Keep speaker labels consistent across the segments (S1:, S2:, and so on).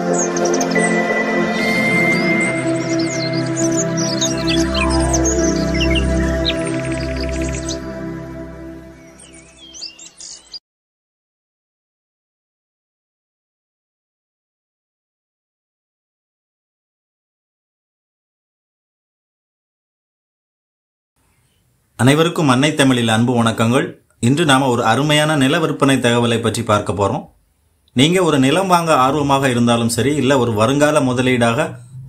S1: அனைவருக்கும் அன்னை தமிழில் அன்பு வணக்கங்கள். இன்று நாம ஒரு அருமையான நில விற்பனை தகவலை பற்றி பார்க்க போறோம். நீங்க ஒரு நிலம் வாங்க ஆர்வமாக இருந்தாலும் சரி, இல்ல ஒரு வருங்கால முதலீடாக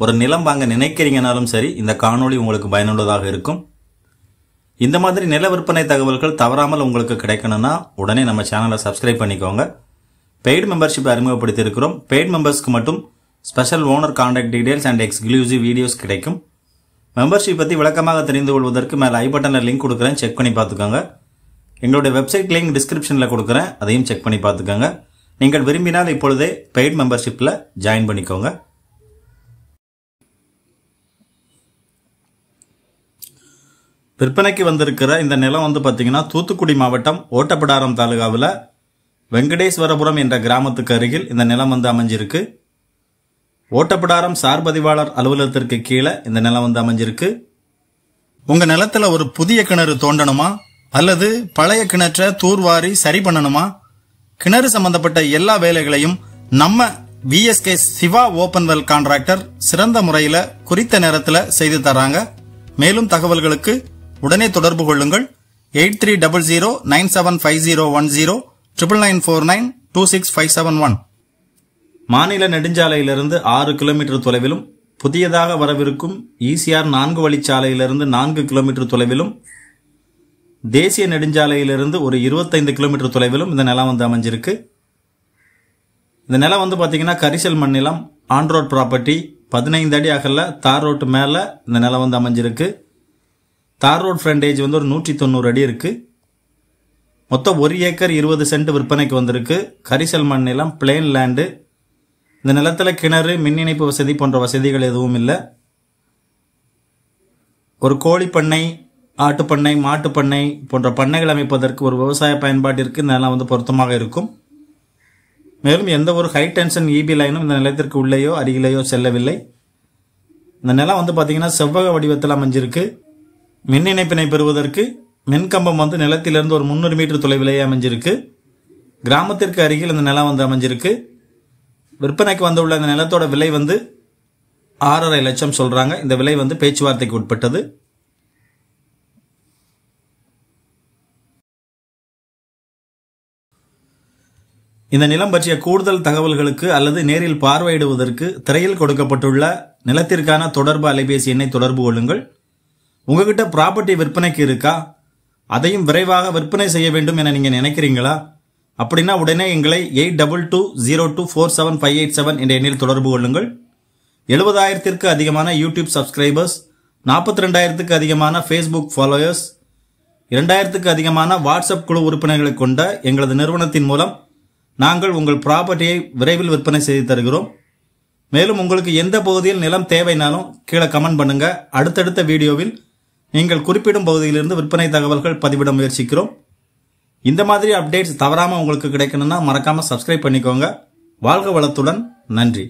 S1: ஒரு நிலம் வாங்க நினைக்கிறீங்கனாலும் சரி, இந்த காணொளி உங்களுக்கு பயனுள்ளதாக இருக்கும். இந்த மாதிரி நில விற்பனை தகவல்கள் தவறாமல் உங்களுக்கு கிடைக்கணும்னா உடனே நம்ம சேனலை சப்ஸ்கிரைப் பண்ணிக்கோங்க. பெய்டு மெம்பர்ஷிப் அறிமுகப்படுத்தி இருக்கிறோம். பெய்டு மெம்பர்ஸ்க்கு மட்டும் special owner contact details and exclusive videos கிடைக்கும். மெம்பர்ஷிப் பற்றி விளக்கமாக தெரிந்து கொள்வதற்கு மேலே ஐ பட்டனில் லிங்க் கொடுக்குறேன், செக் பண்ணி பார்த்துக்கோங்க. எங்களுடைய வெப்சைட் லிங்க் டிஸ்கிரிப்ஷனில் கொடுக்குறேன், அதையும் செக் பண்ணி பார்த்துக்கோங்க. நீங்கள் விரும்பினால் இப்பொழுதே பெய்ட் மெம்பர்ஷிப்பில் ஜாயின் பண்ணிக்கோங்க. விற்பனைக்கு வந்திருக்கிற இந்த நிலம் பார்த்தீங்கன்னா தூத்துக்குடி மாவட்டம் ஓட்டப்பிடாரம் தாலுகாவில் வெங்கடேஸ்வரபுரம் என்ற கிராமத்துக்கு அருகில் இந்த நிலம் அமைஞ்சிருக்கு. ஓட்டப்பிடாரம் சார் பதிவாளர் அலுவலகத்திற்கு கீழே இந்த நிலம் அமைஞ்சிருக்கு. உங்க நிலத்துல ஒரு புதிய கிணறு தோண்டணுமா அல்லது பழைய கிணற்றை தூர்வாரி சரி பண்ணணுமா? கிணறு சம்பந்தப்பட்ட எல்லா வேலைகளையும் நம்ம VSK Siva open well contractor சிறந்த முறையில குறித்த நேரத்தில் செய்து தராங்க. மேலும் தகவல்களுக்கு உடனே தொடர்பு கொள்ளுங்கள். 8300975010 9949926571. மாநில நெடுஞ்சாலையிலிருந்து 6 கிலோமீட்டர் தொலைவிலும், புதியதாக வரவிருக்கும் ECR 4 வழிச்சாலையிலிருந்து 4 கிலோமீட்டர் தொலைவிலும், தேசிய நெடுஞ்சாலையிலிருந்து ஒரு 25 கிலோமீட்டர் தொலைவிலும் இந்த நிலம் அமைஞ்சிருக்கு. இந்த நிலம் பார்த்தீங்கன்னா கரிசல் மண் நிலம், ஆன் ரோட் ப்ராப்பர்ட்டி, 15 அடி அகல தார் ரோட்டு மேல இந்த நிலம் அமைஞ்சிருக்கு. தார் ரோட் ஃப்ரண்டேஜ் ஒரு 190 அடி இருக்கு. மொத்தம் 1 ஏக்கர் 20 சென்ட் விற்பனைக்கு வந்திருக்கு. கரிசல் மண் நிலம், பிளேன் லேண்டு. இந்த நிலத்துல கிணறு, மின் இணைப்பு வசதி போன்ற வசதிகள் எதுவும் இல்லை. ஒரு கோழி பண்ணை, ஆட்டுப்பண்ணை, மாட்டுப்பண்ணை போன்ற பண்ணைகள் அமைப்பதற்கு ஒரு விவசாய பயன்பாட்டிற்கு இந்த நிலம் பொருத்தமாக இருக்கும். மேலும் எந்த ஒரு ஹை டென்ஷன் EB லைனும் இந்த நிலத்திற்கு உள்ளேயோ அருகிலேயோ செல்லவில்லை. இந்த நிலம் பார்த்தீங்கன்னா செவ்வக வடிவத்தில் அமைஞ்சிருக்கு. மின் இணைப்பினை பெறுவதற்கு மின்கம்பம் நிலத்திலிருந்து ஒரு 300 மீட்டர் தொலைவிலேயே அமைஞ்சிருக்கு. கிராமத்திற்கு அருகில் இந்த நிலம் அமைஞ்சிருக்கு. விற்பனைக்கு வந்துள்ள இந்த நிலத்தோட விலை 6.5 லட்சம் சொல்றாங்க. இந்த விலை பேச்சுவார்த்தைக்கு உட்பட்டது. இந்த நிலம் பற்றிய கூடுதல் தகவல்களுக்கு அல்லது நேரில் பார்வையிடுவதற்கு திரையில் கொடுக்கப்பட்டுள்ள நிலத்திற்கான தொடர்பு அலைபேசி எண்ணை தொடர்பு கொள்ளுங்கள். உங்ககிட்ட ப்ராப்பர்ட்டி விற்பனைக்கு இருக்கா? அதையும் விரைவாக விற்பனை செய்ய வேண்டும் என நீங்க நினைக்கிறீங்களா? அப்படின்னா உடனே எங்களை 8220247587 என்ற எண்ணில் தொடர்பு கொள்ளுங்கள். 70,000ற்கு அதிகமான யூடியூப் சப்ஸ்கிரைபர்ஸ், 42,000க்கு அதிகமான ஃபேஸ்புக் ஃபாலோயர்ஸ், 2,000க்கு அதிகமான வாட்ஸ்அப் குழு உறுப்பினர்களை கொண்ட எங்களது நிறுவனத்தின் மூலம் நாங்கள் உங்கள் ப்ராப்பர்ட்டியை விரைவில் விற்பனை செய்து தருகிறோம். மேலும் உங்களுக்கு எந்த பகுதியில் நிலம் தேவைனாலும் கீழே கமெண்ட் பண்ணுங்க. அடுத்தடுத்த வீடியோவில் நீங்கள் குறிப்பிடும் பகுதியிலிருந்து விற்பனை தகவல்கள் பதிவிட முயற்சிக்கிறோம். இந்த மாதிரி அப்டேட்ஸ் தவறாம உங்களுக்கு கிடைக்கணும்னா மறக்காம சப்ஸ்கிரைப் பண்ணிக்கோங்க. வாழ்க வளத்துடன். நன்றி.